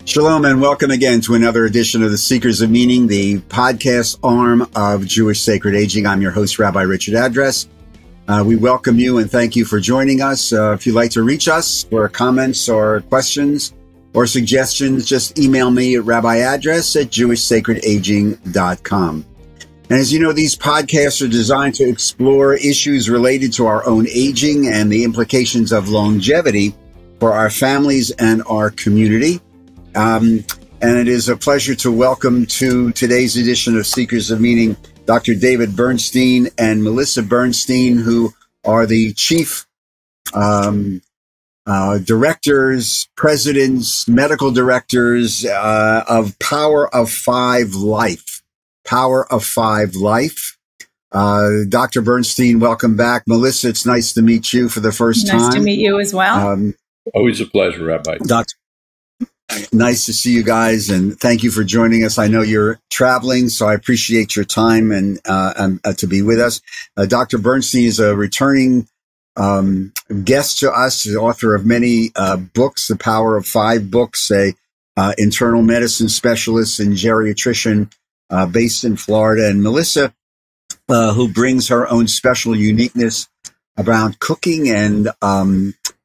Shalom and welcome again to another edition of the Seekers of Meaning, the podcast arm of Jewish Sacred Aging. I'm your host, Rabbi Richard Address. We welcome you and thank you for joining us. If you'd like to reach us for comments or questions or suggestions, just email me at rabbiaddress@jewishsacredaging.com. And as you know, these podcasts are designed to explore issues related to our own aging and the implications of longevity for our families and our community. And it is a pleasure to welcome to today's edition of Seekers of Meaning, Dr. David Bernstein and Melissa Bernstein, who are the chief directors, presidents, medical directors of Power of Five Life. Power of Five Life. Dr. Bernstein, welcome back. Melissa, it's nice to meet you for the first time. Nice to meet you as well. Always a pleasure, Rabbi. Nice to see you guys, and thank you for joining us. I know you're traveling, so I appreciate your time and to be with us. Dr. Bernstein is a returning guest to us, the author of many books, The Power of Five books, a internal medicine specialist and geriatrician based in Florida. And Melissa, who brings her own special uniqueness around cooking and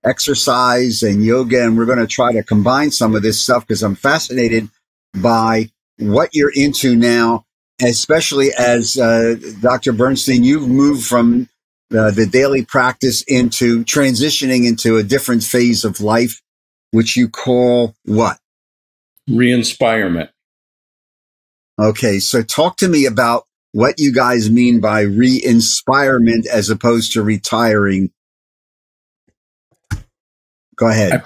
exercise and yoga, and we're going to try to combine some of this stuff because I'm fascinated by what you're into now, especially as Dr. Bernstein, you've moved from the daily practice into transitioning into a different phase of life, which you call what? Re-inspirement. Okay, so talk to me about what you guys mean by re-inspirement as opposed to retiring. Go ahead. I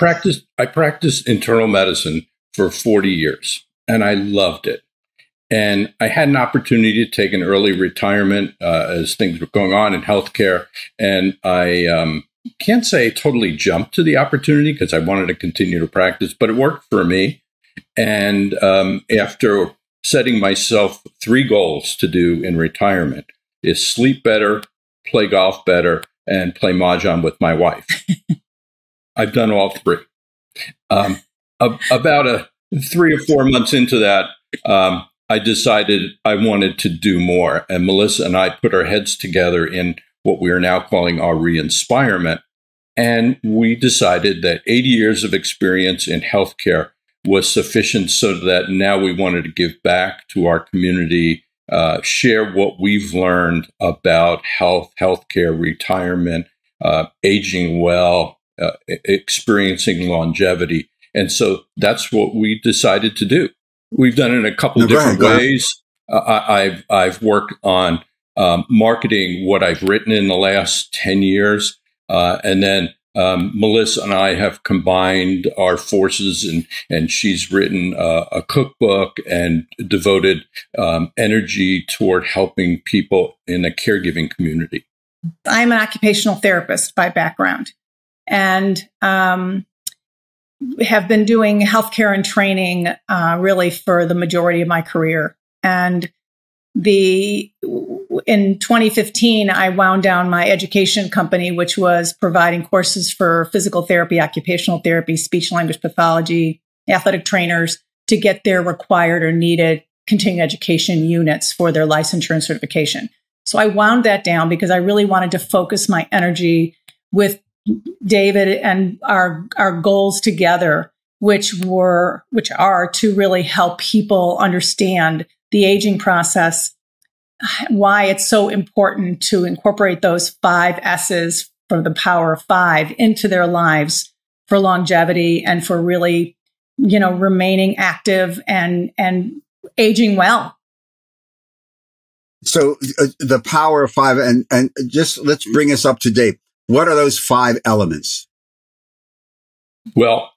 practiced internal medicine for 40 years, and I loved it. And I had an opportunity to take an early retirement as things were going on in healthcare. And I can't say I totally jumped to the opportunity because I wanted to continue to practice, but it worked for me. And after setting myself 3 goals to do in retirement is sleep better, play golf better, and play mahjong with my wife. I've done all 3. About 3 or 4 months into that, I decided I wanted to do more. And Melissa and I put our heads together in what we are now calling our re-inspirement. And we decided that 80 years of experience in healthcare was sufficient so that now we wanted to give back to our community, share what we've learned about health, healthcare, retirement, aging well, experiencing longevity. And so that's what we decided to do. We've done it in a couple of different ways. I've worked on marketing what I've written in the last 10 years. And then Melissa and I have combined our forces, and she's written a cookbook and devoted energy toward helping people in the caregiving community. I'm an occupational therapist by background, and have been doing healthcare and training really for the majority of my career. And in 2015, I wound down my education company, which was providing courses for physical therapy, occupational therapy, speech language pathology, athletic trainers to get their required or needed continuing education units for their licensure and certification. So I wound that down because I really wanted to focus my energy with David and our goals together, which are to really help people understand the aging process, why it's so important to incorporate those 5 S's from the Power of Five into their lives for longevity and for really, remaining active and aging well. So the Power of Five, and just let's bring us up to date. What are those 5 elements? Well,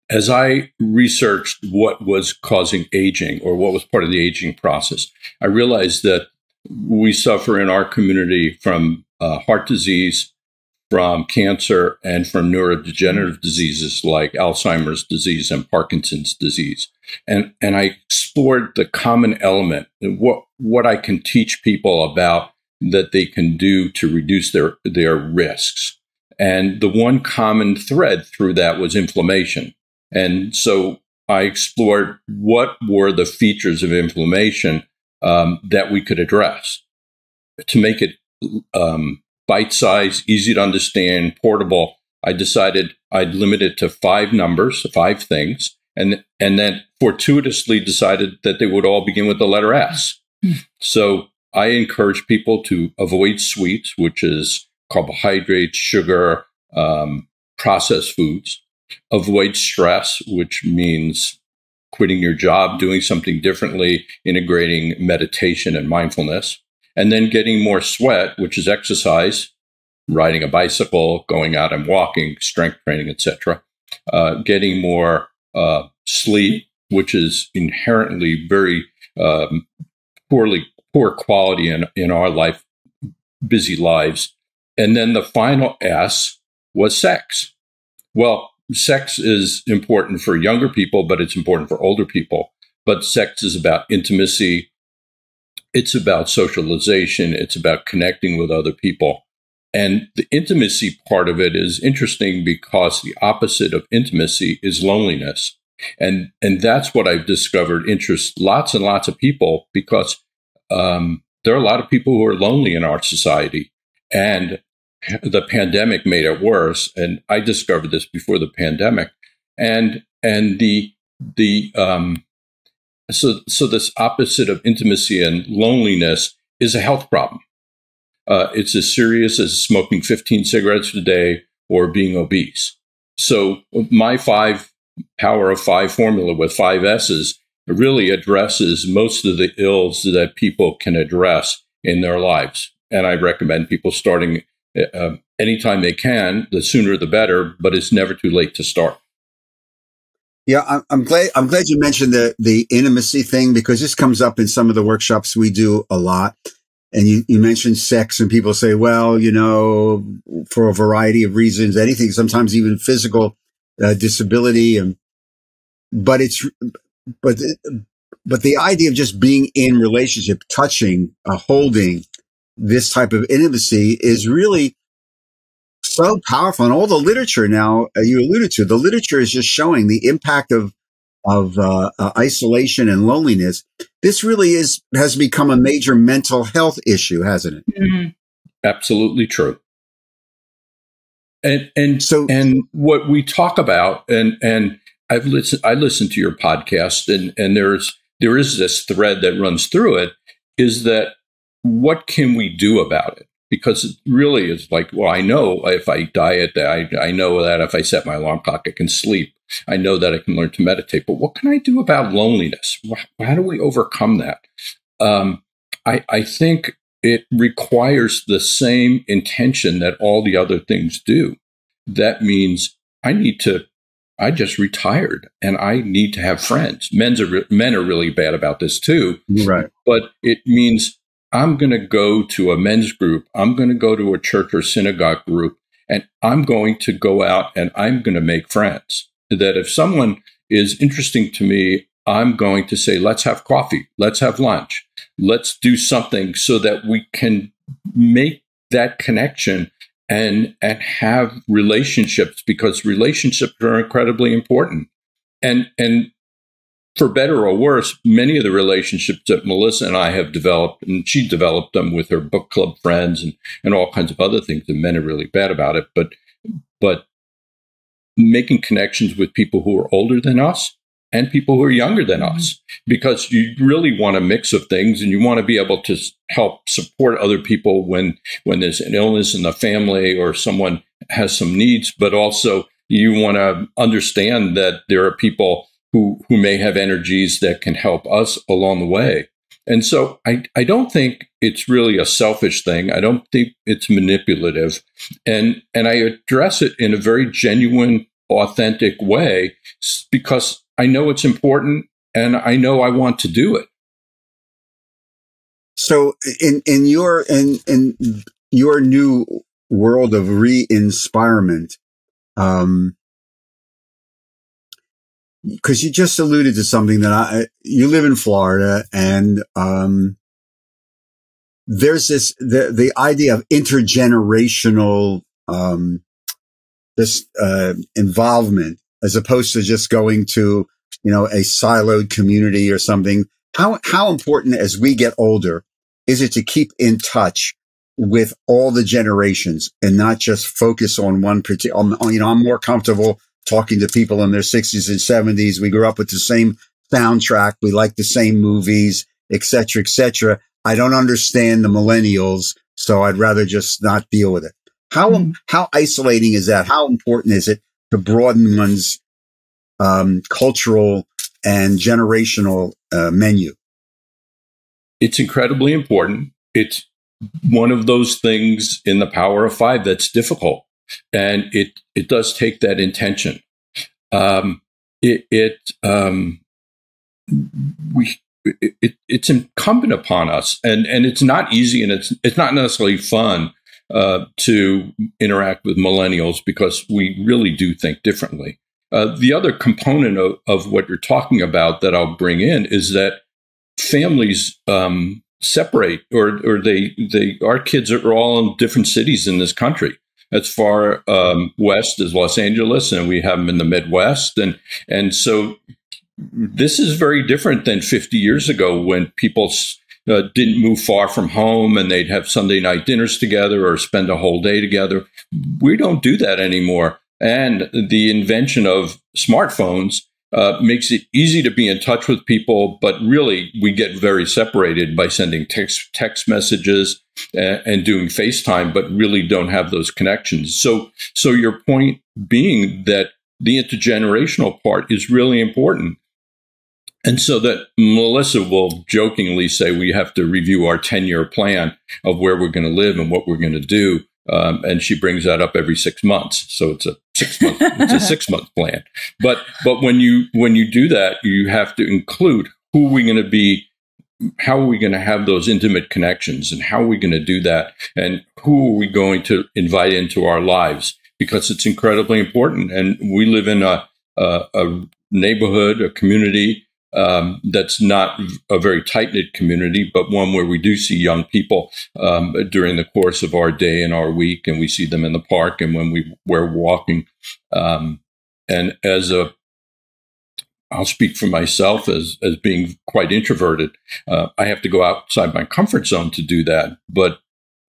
as I researched what was causing aging or what was part of the aging process, I realized that we suffer in our community from heart disease, from cancer, and from neurodegenerative diseases like Alzheimer's disease and Parkinson's disease. And I explored the common element, what I can teach people about that they can do to reduce their risks. And the one common thread through that was inflammation. And so I explored what were the features of inflammation that we could address to make it bite-sized, easy to understand, portable. I decided I'd limit it to 5 numbers, 5 things, and then fortuitously decided that they would all begin with the letter S. So I encourage people to avoid sweets, which is carbohydrates, sugar, processed foods. Avoid stress, which means quitting your job, doing something differently, integrating meditation and mindfulness. And then getting more sweat, which is exercise, riding a bicycle, going out and walking, strength training, etc. Getting more sleep, which is inherently very poor quality in our life, busy lives. And then the final S was sex. Well, sex is important for younger people, but it's important for older people. But sex is about intimacy. It's about socialization. It's about connecting with other people. And the intimacy part of it is interesting because the opposite of intimacy is loneliness. And that's what I've discovered interests lots and lots of people, because there are a lot of people who are lonely in our society. And the pandemic made it worse. And I discovered this before the pandemic. So this opposite of intimacy and loneliness is a health problem. It's as serious as smoking 15 cigarettes a day or being obese. So my power of 5 formula with 5 S's really addresses most of the ills that people can address in their lives. And I recommend people starting anytime they can. The sooner the better, but it's never too late to start. Yeah, I'm glad you mentioned the intimacy thing, because this comes up in some of the workshops we do a lot. And you mentioned sex, and people say, well, for a variety of reasons, anything, sometimes even physical disability, but the idea of just being in relationship, touching, holding, this type of intimacy is really so powerful. And all the literature now, you alluded to, the literature is just showing the impact of isolation and loneliness. This really has become a major mental health issue, hasn't it? Mm-hmm. Absolutely true. And what we talk about, and I listened to your podcast, and there is this thread that runs through it, is that what can we do about it? Because it really is like, well, I know if I diet, I know that if I set my alarm clock, I can sleep. I know that I can learn to meditate. But what can I do about loneliness? How do we overcome that? I think it requires the same intention that all the other things do. That means I just retired and I need to have friends. Men are really bad about this too. Right. But it means I'm going to go to a men's group. I'm going to go to a church or synagogue group, and I'm going to go out and I'm going to make friends. That if someone is interesting to me, I'm going to say, let's have coffee, let's have lunch, let's do something so that we can make that connection and have relationships, because relationships are incredibly important. And for better or worse, many of the relationships that Melissa and I have developed, and she developed them with her book club friends and all kinds of other things, and men are really bad about it, but making connections with people who are older than us and people who are younger than us, because you really want a mix of things, and you want to be able to help support other people when there's an illness in the family or someone has some needs, but also you want to understand that there are people who may have energies that can help us along the way. And so I don't think it's really a selfish thing. I don't think it's manipulative. And I address it in a very genuine, authentic way, because I know it's important and I know I want to do it. So in your new world of re-inspirement, because you just alluded to something that you live in Florida, and there's the idea of intergenerational involvement, as opposed to just going to a siloed community or something. How important as we get older is it to keep in touch with all the generations and not just focus on one particular, I'm more comfortable talking to people in their 60s and 70s. We grew up with the same soundtrack. We like the same movies, et cetera, et cetera. I don't understand the millennials, so I'd rather just not deal with it. How isolating is that? How important is it to broaden one's cultural and generational menu? It's incredibly important. It's one of those things in the Power of Five that's difficult, and it does take that intention. It's incumbent upon us, and it's not easy, and it's not necessarily fun to interact with millennials because we really do think differently. The other component of what you're talking about that I'll bring in is that families separate, or our kids are all in different cities in this country. As far west as Los Angeles, and we have them in the Midwest, and so this is very different than 50 years ago when people didn't move far from home and they'd have Sunday night dinners together or spend a whole day together. We don't do that anymore, and the invention of smartphones makes it easy to be in touch with people, but really we get very separated by sending text messages and doing FaceTime, but really don't have those connections. So your point being that the intergenerational part is really important. And so that Melissa will jokingly say we have to review our 10-year plan of where we're going to live and what we're going to do. And she brings that up every 6 months. So it's a 6-month plan. But when you do that, you have to include who are we going to be, how are we going to have those intimate connections, and how are we going to do that, and who are we going to invite into our lives, because it's incredibly important. And we live in a neighborhood, a community that's not a very tight-knit community, but one where we do see young people during the course of our day and our week, and we see them in the park and when we're walking. And I'll speak for myself as being quite introverted. I have to go outside my comfort zone to do that, but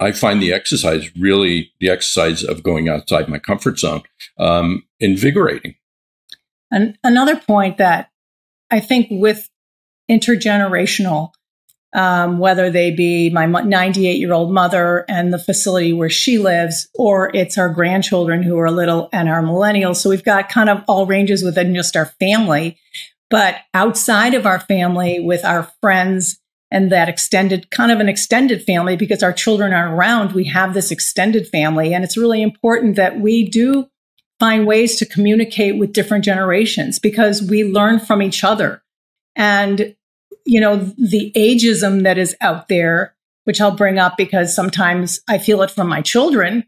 I find the exercise of going outside my comfort zone invigorating. And another point that I think with intergenerational, whether they be my 98-year-old mother and the facility where she lives, or it's our grandchildren who are little and our millennials. So we've got kind of all ranges within just our family, but outside of our family with our friends and that extended family, because our children aren't around, we have this extended family. And it's really important that we do find ways to communicate with different generations, because we learn from each other. And, the ageism that is out there, which I'll bring up because sometimes I feel it from my children,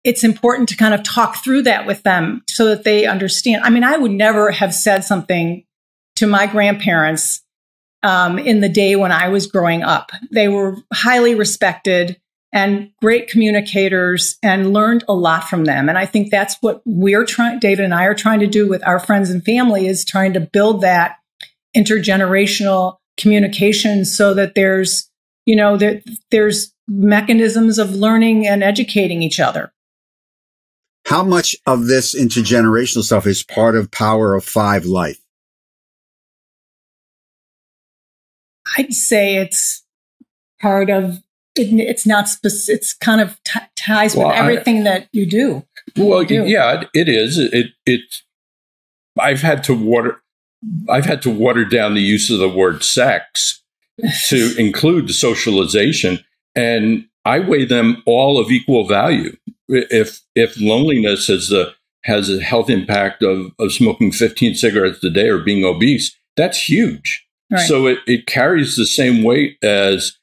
it's important to kind of talk through that with them so that they understand. I mean, I would never have said something to my grandparents in the day when I was growing up. They were highly respected and great communicators, and learned a lot from them. And I think that's what David and I are trying to do with our friends and family, is trying to build that intergenerational communication so that there's mechanisms of learning and educating each other. How much of this intergenerational stuff is part of Power of Five life? I'd say it's part of it's not specific. It's kind of ties with everything that you do. Well, yeah, it is. I've had to water down the use of the word sex to include the socialization, and I weigh them all of equal value. If loneliness has a health impact of smoking 15 cigarettes a day or being obese, that's huge. Right. So it carries the same weight as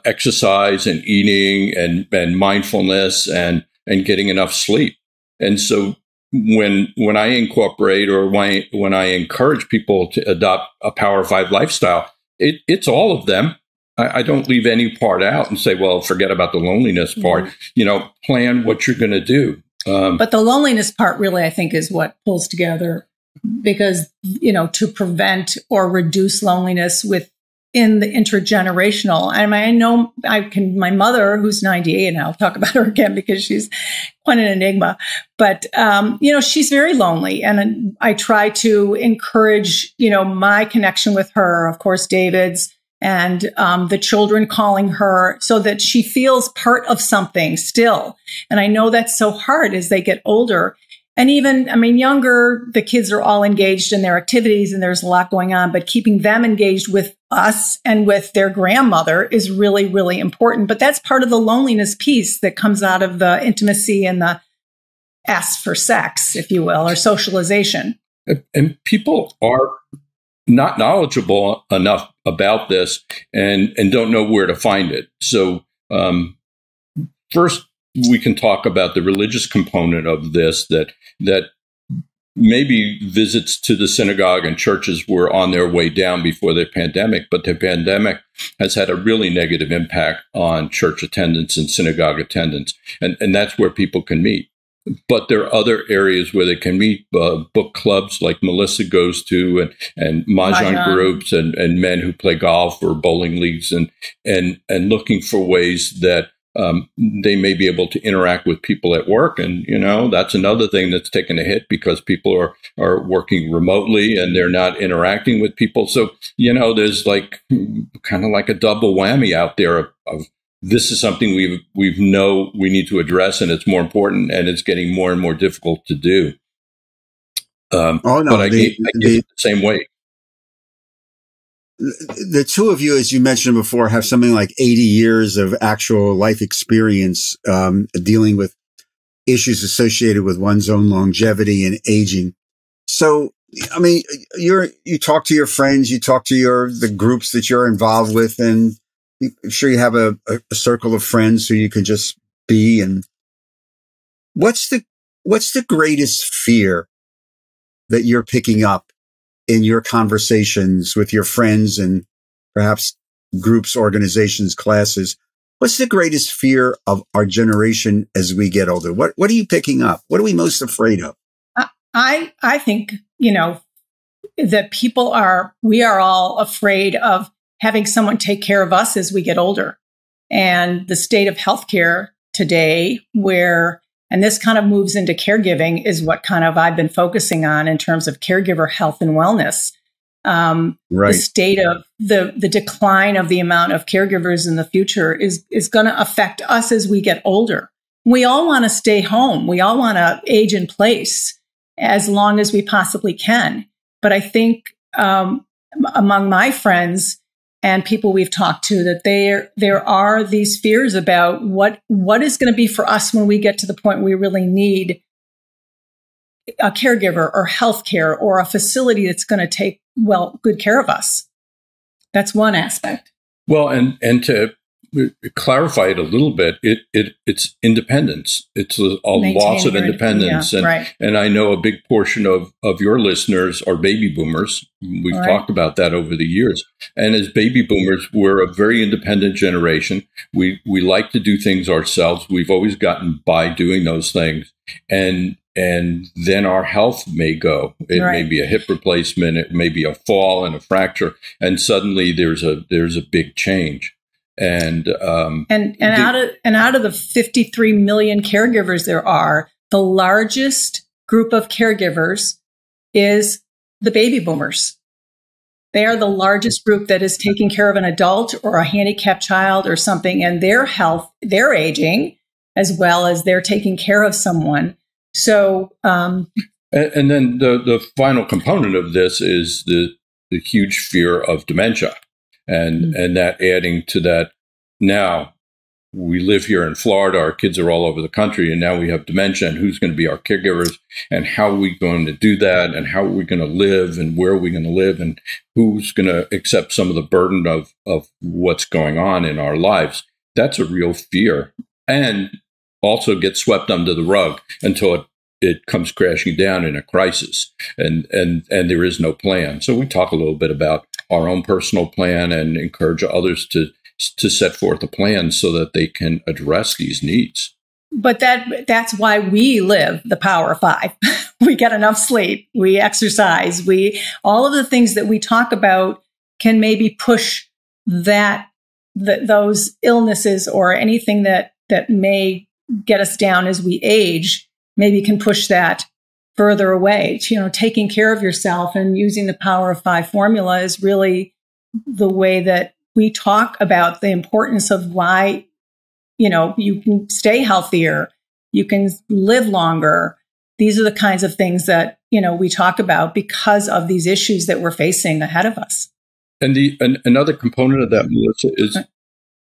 exercise and eating and mindfulness and getting enough sleep. And so when I incorporate, or when I encourage people to adopt a Power of Five lifestyle, it's all of them. I don't leave any part out and say, well, forget about the loneliness part. Mm-hmm. Plan what you're going to do. But the loneliness part really, I think, is what pulls together because, to prevent or reduce loneliness within the intergenerational. And I know my mother, who's 98, and I'll talk about her again because she's quite an enigma, but, she's very lonely. And I try to encourage, my connection with her, of course, David's, and the children calling her so that she feels part of something still. And I know that's so hard as they get older. And even, younger, the kids are all engaged in their activities and there's a lot going on, but keeping them engaged with us and with their grandmother is really, really important. But that's part of the loneliness piece that comes out of the intimacy and the S for sex, if you will, or socialization. And people are not knowledgeable enough about this and don't know where to find it. So first, we can talk about the religious component of this, that maybe visits to the synagogue and churches were on their way down before the pandemic, but the pandemic has had a really negative impact on church attendance and synagogue attendance. And that's where people can meet. But there are other areas where they can meet, book clubs like Melissa goes to, and mahjong groups, and men who play golf or bowling leagues, and looking for ways that they may be able to interact with people at work. And, that's another thing that's taken a hit because people are working remotely and they're not interacting with people. So, there's kind of like a double whammy out there of this is something we need to address, and it's more important, and it's getting more and more difficult to do. But I get it the same way. The two of you, as you mentioned before, have something like 80 years of actual life experience dealing with issues associated with one's own longevity and aging. So, you talk to your friends, you talk to the groups that you're involved with, and I'm sure you have a circle of friends who you can just be. And what's the greatest fear that you're picking up in your conversations with your friends and perhaps groups, organizations, classes? What's the greatest fear of our generation as we get older? What are you picking up? What are we most afraid of? I think, that we are all afraid of having someone take care of us as we get older. And the state of healthcare today, and this kind of moves into caregiving, is what kind of I've been focusing on in terms of caregiver health and wellness. Right. The state of the decline of the amount of caregivers in the future is going to affect us as we get older. We all want to stay home. We all want to age in place as long as we possibly can. But I think among my friends and people we've talked to, that there are these fears about what is going to be for us when we get to the point we really need a caregiver or healthcare or a facility that's going to take good care of us. That's one aspect. Well, and to clarify it a little bit, it's independence. It's a loss of independence. And I know a big portion of your listeners are baby boomers. We've talked about that over the years. And as baby boomers, we're a very independent generation. We like to do things ourselves. We've always gotten by doing those things. And then our health may go. It may be a hip replacement. It may be a fall and a fracture. And suddenly there's a big change. And out of the 53 million caregivers there are, the largest group of caregivers is the baby boomers. They are the largest group that is taking care of an adult or a handicapped child or something, and their health, they're aging as well as they're taking care of someone. So, and then the final component of this is the huge fear of dementia. And that adding to that, now we live here in Florida, our kids are all over the country, and now we have dementia, and who's going to be our caregivers, and how are we going to do that, and how are we going to live, and where are we going to live, and who's going to accept some of the burden of what's going on in our lives. That's a real fear, and also get swept under the rug until it comes crashing down in a crisis, and there is no plan. So we talk a little bit about our own personal plan and encourage others to set forth a plan so that they can address these needs. But that's why we live the Power of Five. We get enough sleep, we exercise, all of the things that we talk about can maybe push those illnesses or anything that may get us down as we age, maybe can push that further away. Taking care of yourself and using the Power of Five formula is really the way that we talk about the importance of why you can stay healthier, you can live longer. These are the kinds of things that, we talk about because of these issues that we're facing ahead of us. And another component of that, Melissa,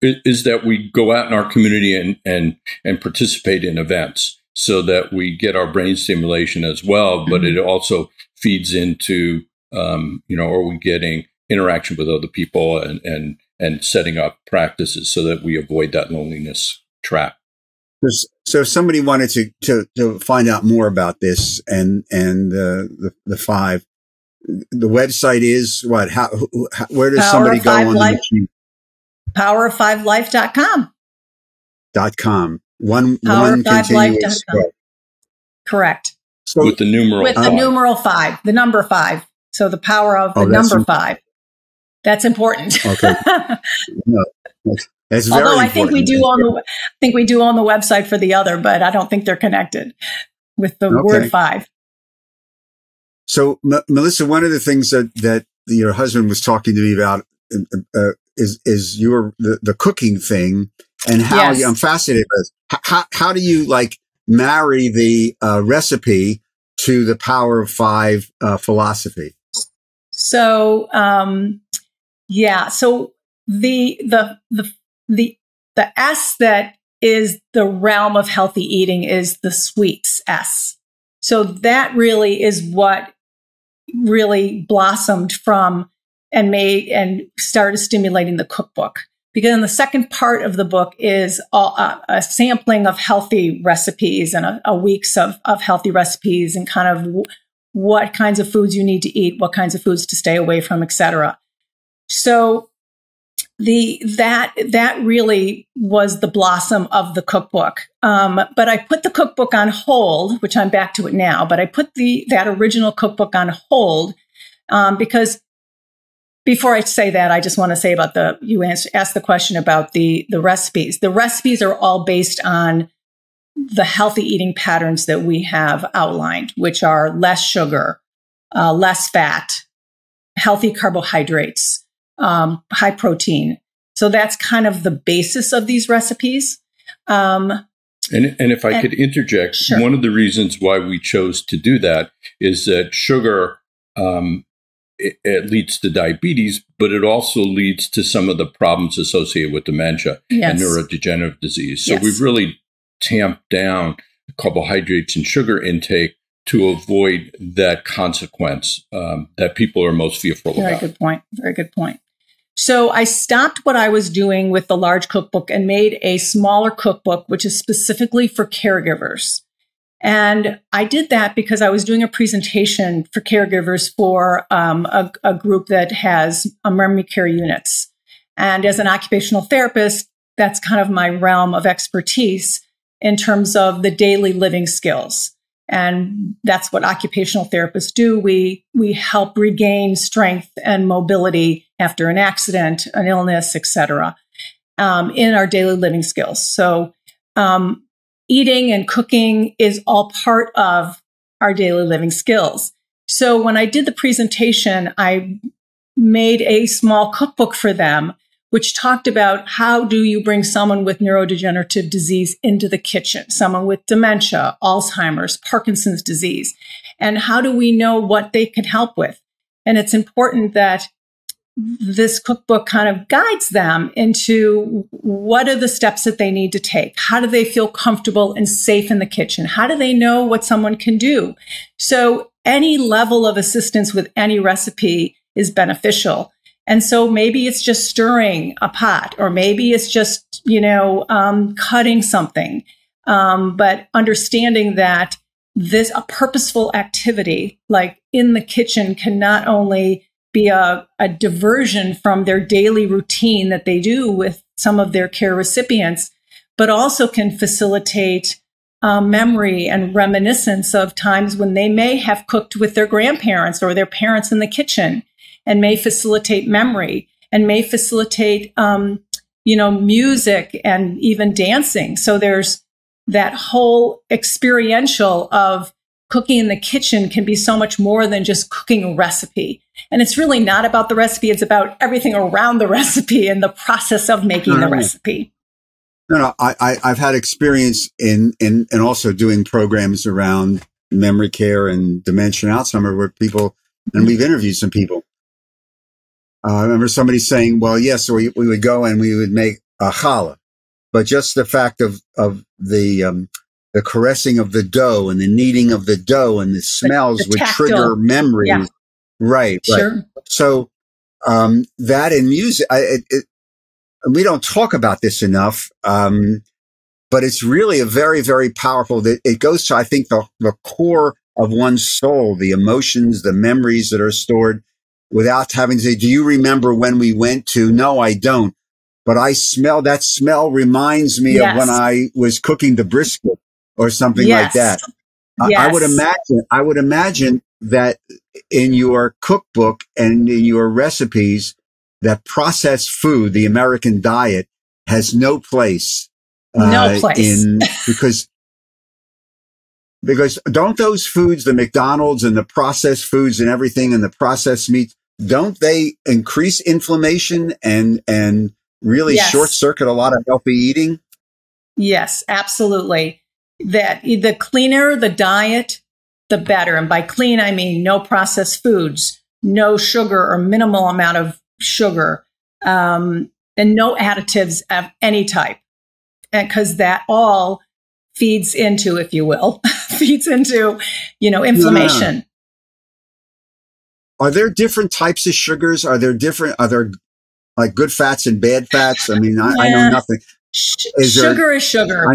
is that we go out in our community and participate in events so that we get our brain stimulation as well, but it also feeds into, are we getting interaction with other people and setting up practices so that we avoid that loneliness trap. So if somebody wanted to find out more about this and the five, the website is what? Where does somebody go on the machine? Power5life.com. .com. One Power5life.com. Correct. So with the numeral numeral 5, the number 5. So the power of the number 5. That's important. Okay. No, that's very Although I important. think we do own the website for the other, but I don't think they're connected with the word 5. So, Melissa, one of the things that your husband was talking to me about is the cooking thing, and how I'm fascinated with how do you marry the recipe to the Power of Five philosophy? So, so the S that is the realm of healthy eating is the sweets S. So that really is what really blossomed from and started stimulating the cookbook. Because in the second part of the book is a sampling of healthy recipes and a weeks of healthy recipes and kind of what kinds of foods you need to eat, what kinds of foods to stay away from, etc. So that really was the blossom of the cookbook. But I put the cookbook on hold, which I'm back to it now. But I put that original cookbook on hold because before I say that, I just want to say about you asked the question about the recipes. The recipes are all based on the healthy eating patterns that we have outlined, which are less sugar, less fat, healthy carbohydrates, high protein. So that's kind of the basis of these recipes. And if I could interject, sure. One of the reasons why we chose to do that is that sugar it leads to diabetes, but it also leads to some of the problems associated with dementia and neurodegenerative disease. So we've really tamped down carbohydrates and sugar intake to avoid that consequence that people are most fearful about. Very good point. So I stopped what I was doing with the large cookbook and made a smaller cookbook, which is specifically for caregivers. And I did that because I was doing a presentation for caregivers for a group that has memory care units. And as an occupational therapist, that's kind of my realm of expertise in terms of the daily living skills. And that's what occupational therapists do. We help regain strength and mobility after an accident, an illness, etc., in our daily living skills. So eating and cooking is all part of our daily living skills. So when I did the presentation, I made a small cookbook for them, which talked about how do you bring someone with neurodegenerative disease into the kitchen, someone with dementia, Alzheimer's, Parkinson's disease, and how do we know what they can help with? And it's important that this cookbook kind of guides them into what are the steps that they need to take? How do they feel comfortable and safe in the kitchen? How do they know what someone can do? So any level of assistance with any recipe is beneficial. And so maybe it's just stirring a pot, or maybe it's just, cutting something. But understanding that a purposeful activity like in the kitchen can not only be a diversion from their daily routine that they do with some of their care recipients, but also can facilitate memory and reminiscence of times when they may have cooked with their grandparents or their parents in the kitchen, and may facilitate memory and may facilitate, music and even dancing. So there's that whole experiential of cooking in the kitchen can be so much more than just cooking a recipe. And it's really not about the recipe. It's about everything around the recipe and the process of making the recipe. No, I've had experience in also doing programs around memory care and dementia and Alzheimer where people, and we've interviewed some people. I remember somebody saying, well, yes, we would go and we would make a challah, but just the fact of the caressing of the dough and the kneading of the dough and the smells would trigger memories. Yeah. Right. Sure. So, that in music, we don't talk about this enough. But it's really a very, very powerful, it goes to, I think, the core of one's soul, the emotions, the memories that are stored without having to say, do you remember when we went to? No, I don't. But that smell reminds me of when I was cooking the brisket or something like that. Yes. I would imagine that in your cookbook and in your recipes, that processed food, the American diet, has no place. Because don't those foods, the McDonald's and the processed foods and everything and the processed meats, don't they increase inflammation and really short circuit a lot of healthy eating? Yes, absolutely. That the cleaner the diet, the better. And by clean, I mean no processed foods, no sugar or minimal amount of sugar, and no additives of any type. Because that all feeds into, if you will, inflammation. Are there different types of sugars? Are there like good fats and bad fats? I mean, I know nothing. Sugar is sugar.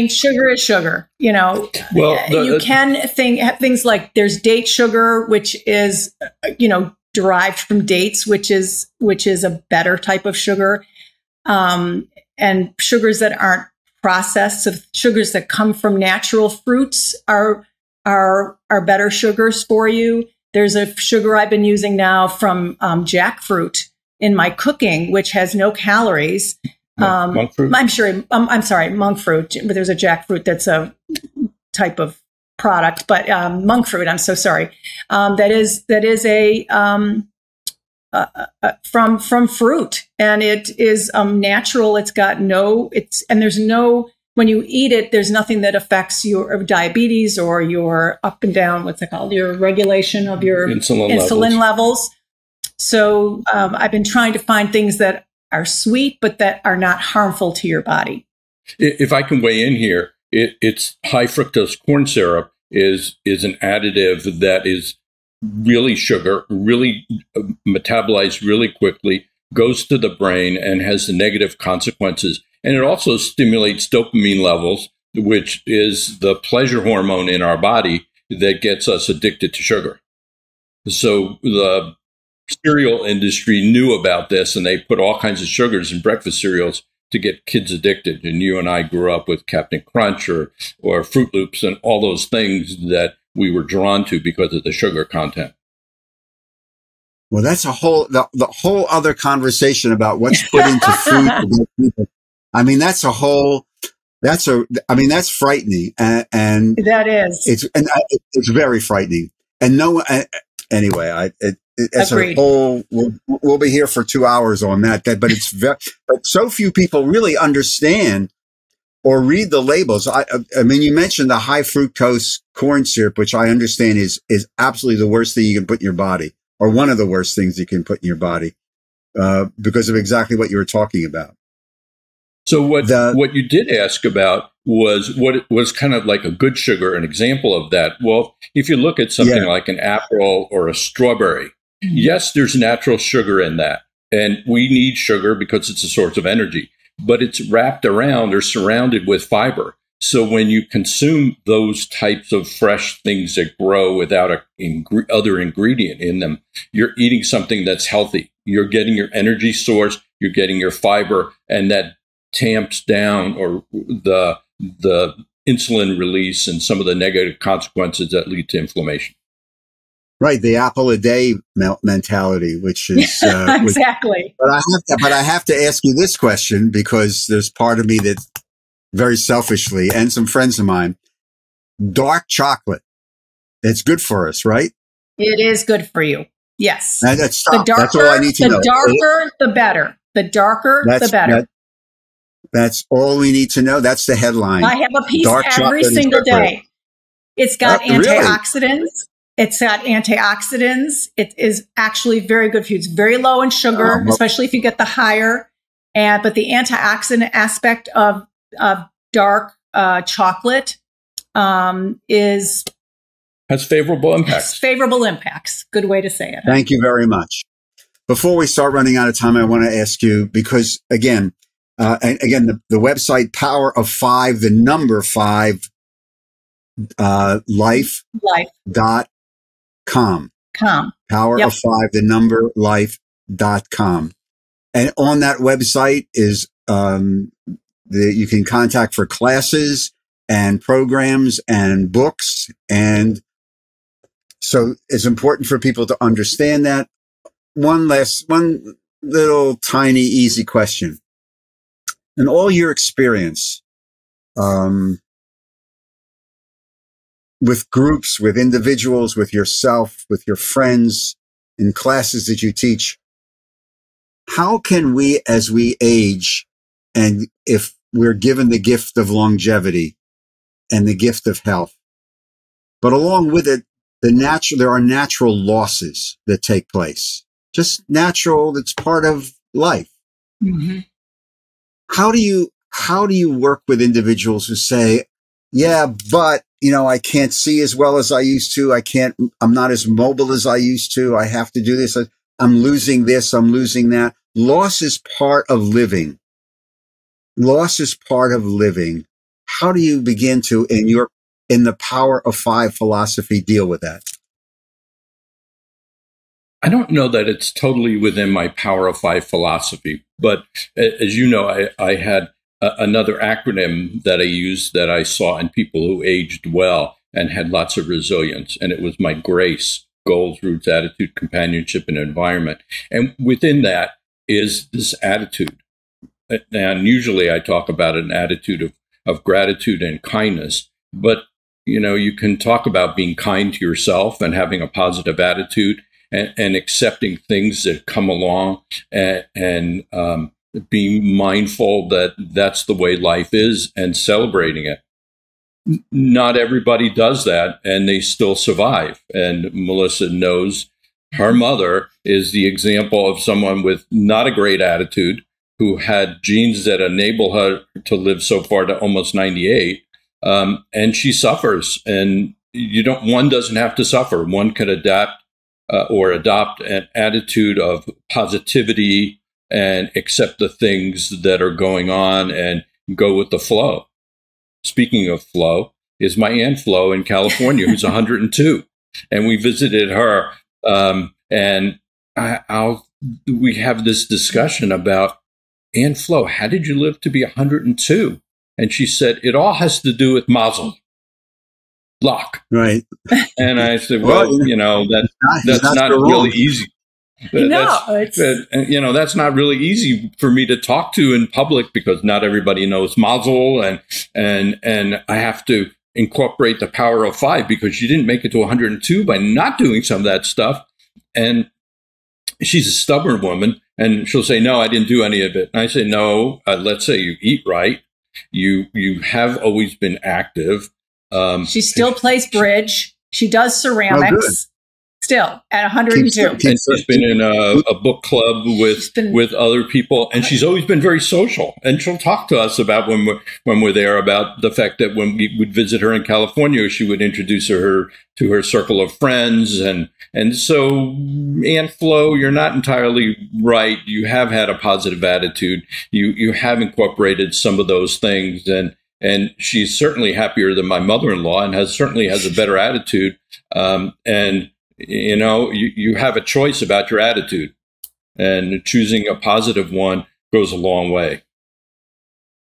Sugar is sugar. Well, you can have things like there's date sugar, which is, derived from dates, which is a better type of sugar. And sugars that aren't processed, so sugars that come from natural fruits are better sugars for you. There's a sugar I've been using now from jackfruit in my cooking, which has no calories. Monk fruit? I'm sorry, monk fruit. But there's a jackfruit that's a type of product, but monk fruit. I'm so sorry. That is a from fruit, and it is natural. It's got there's no, when you eat it, there's nothing that affects your diabetes or your up and down, what's it called, your regulation of your insulin levels. So I've been trying to find things that are sweet, but that are not harmful to your body. If I can weigh in here, it's high fructose corn syrup is an additive that is really sugar, really metabolized really quickly, goes to the brain and has the negative consequences. And it also stimulates dopamine levels, which is the pleasure hormone in our body that gets us addicted to sugar. So the cereal industry knew about this, and they put all kinds of sugars in breakfast cereals to get kids addicted. And you and I grew up with Captain Crunch or Fruit Loops and all those things that we were drawn to because of the sugar content. Well, that's the whole other conversation about what's put into food. I mean, that's frightening. And that is, it's very frightening. And anyway, it's a whole, we'll be here for 2 hours on that, but but so few people really understand or read the labels. I mean, you mentioned the high fructose corn syrup, which I understand is absolutely the worst thing you can put in your body, or one of the worst things you can put in your body, because of exactly what you were talking about. So what you did ask about was what was kind of like a good sugar, an example of that. Well, if you look at something like an apple or a strawberry, yes, there's natural sugar in that. And we need sugar because it's a source of energy. But it's wrapped around or surrounded with fiber. So when you consume those types of fresh things that grow without other ingredient in them, you're eating something that's healthy. You're getting your energy source, you're getting your fiber, and that tamps down or the insulin release and some of the negative consequences that lead to inflammation. Right, the apple a day mentality, which is exactly. But I have to ask you this question, because there's part of me that, very selfishly, and some friends of mine, dark chocolate. It's good for us, right? It is good for you. Yes. That's all I need to know. The darker, the better. The darker, the better. That's all we need to know. That's the headline. I have a piece every single day. It's got antioxidants. Really? It's got antioxidants. It is actually very good for you. It's very low in sugar, especially if you get the higher. But the antioxidant aspect of dark chocolate has favorable impacts. Favorable impacts. Good way to say it. Thank you very much. Before we start running out of time, I want to ask you, because again, the website Power of Five, the number 5, life.com. Power of 5, the number life.com. And on that website is you can contact for classes and programs and books. And so it's important for people to understand that. One little tiny easy question. In all your experience, with groups, with individuals, with yourself, with your friends, in classes that you teach, how can we, as we age, and if we're given the gift of longevity and the gift of health, but along with it, there are natural losses that take place. Just natural, that's part of life. Mm-hmm. How do you work with individuals who say, yeah, but, I can't see as well as I used to. I'm not as mobile as I used to. I have to do this. I'm losing this. I'm losing that. Loss is part of living. Loss is part of living. How do you begin to, in the Power of 5 philosophy, deal with that? I don't know that it's totally within my Power of 5 philosophy, but as you know, I had another acronym that I used that I saw in people who aged well and had lots of resilience, and it was my GRACE: goals, roots, attitude, companionship, and environment. And within that is this attitude. And usually I talk about an attitude of gratitude and kindness, but you can talk about being kind to yourself and having a positive attitude and accepting things that come along and being mindful that that's the way life is and celebrating it. Not everybody does that, and they still survive. And Melissa knows her mother is the example of someone with not a great attitude, who had genes that enable her to live so far to almost 98. And she suffers, and one doesn't have to suffer. One can adapt or adopt an attitude of positivity and accept the things that are going on and go with the flow. Speaking of flow, is my Aunt Flo in California, who's 102. And we visited her, and we have this discussion about, Aunt Flo, how did you live to be 102? And she said, it all has to do with mazel, luck. Right. And I said, well, that's not really easy. That's not really easy for me to talk to in public, because not everybody knows mazel, and I have to incorporate the Power of 5, because you didn't make it to 102 by not doing some of that stuff. And she's a stubborn woman, and she'll say, no, I didn't do any of it. And I say, no, let's say you eat right. You have always been active. She still plays bridge. She does ceramics. Still at 102. And she's been in a book club with other people, and she's always been very social. And she'll talk to us about when we're there, about the fact that when we would visit her in California, she would introduce her to her circle of friends. And so, Aunt Flo, you're not entirely right. You have had a positive attitude. You have incorporated some of those things, and she's certainly happier than my mother-in-law, and certainly has a better attitude. And you have a choice about your attitude, and choosing a positive one goes a long way.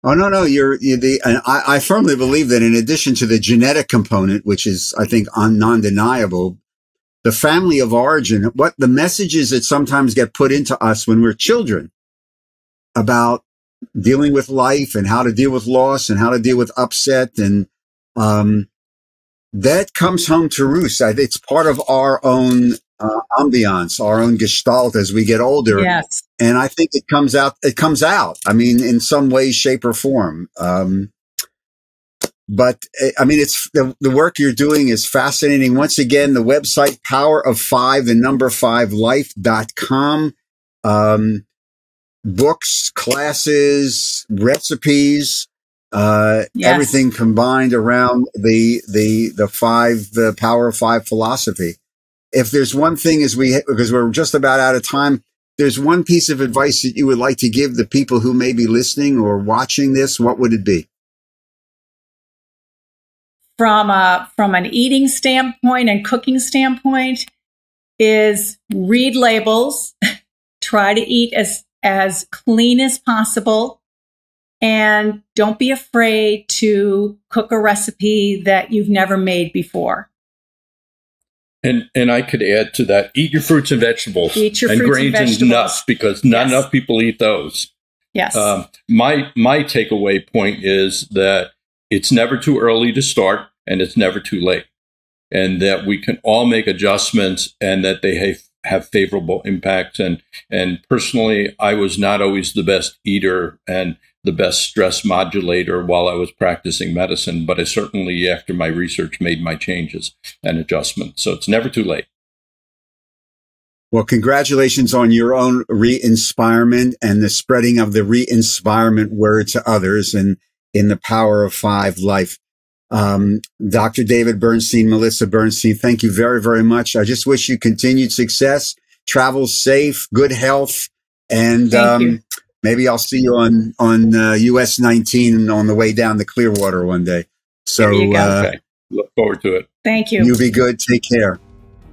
Oh, no. And I firmly believe that in addition to the genetic component, which is, I think, non-deniable, the family of origin, what the messages that sometimes get put into us when we're children about dealing with life and how to deal with loss and how to deal with upset. And, that comes home to roost. It's part of our own ambiance, our own gestalt as we get older. Yes. And I think it comes out. I mean, in some way, shape or form. But I mean, it's the work you're doing is fascinating. Once again, the website, powerof5life.com. Books, classes, recipes, everything combined around the Power of Five philosophy. If there's one thing because we're just about out of time, there's one piece of advice that you would like to give the people who may be listening or watching this, what would it be? From an eating standpoint and cooking standpoint, is read labels, try to eat as clean as possible, and don't be afraid to cook a recipe that you've never made before. And I could add to that, eat your fruits and vegetables. Eat your fruits grains and vegetables. And nuts, because not enough people eat those. Yes. My takeaway point is that it's never too early to start and it's never too late, and that we can all make adjustments and that they have favorable impacts. And personally, I was not always the best eater and the best stress modulator while I was practicing medicine, but I certainly, after my research, made my changes and adjustments. So it's never too late. Well, congratulations on your own re-inspirement and the spreading of the re-inspirement word to others and in the Power of Five life. Dr. David Bernstein, Melissa Bernstein, thank you very, very much. I just wish you continued success, travel safe, good health, and maybe I'll see you on US 19 on the way down to Clearwater one day. So okay. Look forward to it. Thank you. You be good. Take care.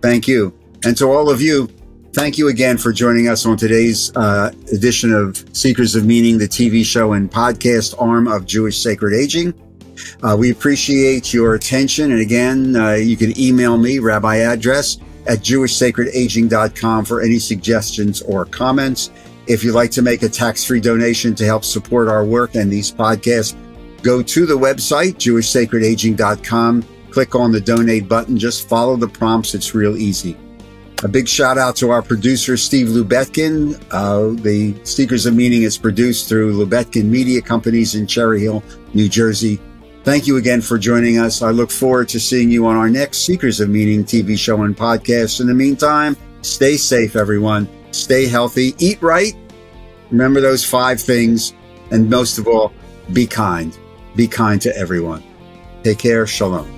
Thank you. And to all of you, thank you again for joining us on today's edition of Seekers of Meaning, the TV show and podcast arm of Jewish Sacred Aging. We appreciate your attention. And again, you can email me, rabbi address at jewishsacredaging.com for any suggestions or comments. If you'd like to make a tax-free donation to help support our work and these podcasts, go to the website, jewishsacredaging.com, click on the donate button, just follow the prompts. It's real easy. A big shout out to our producer, Steve Lubetkin. The Seekers of Meaning is produced through Lubetkin Media Companies in Cherry Hill, New Jersey. Thank you again for joining us. I look forward to seeing you on our next Seekers of Meaning TV show and podcast. In the meantime, stay safe, everyone. Stay healthy, eat right. Remember those 5 things. And most of all, be kind. Be kind to everyone. Take care. Shalom.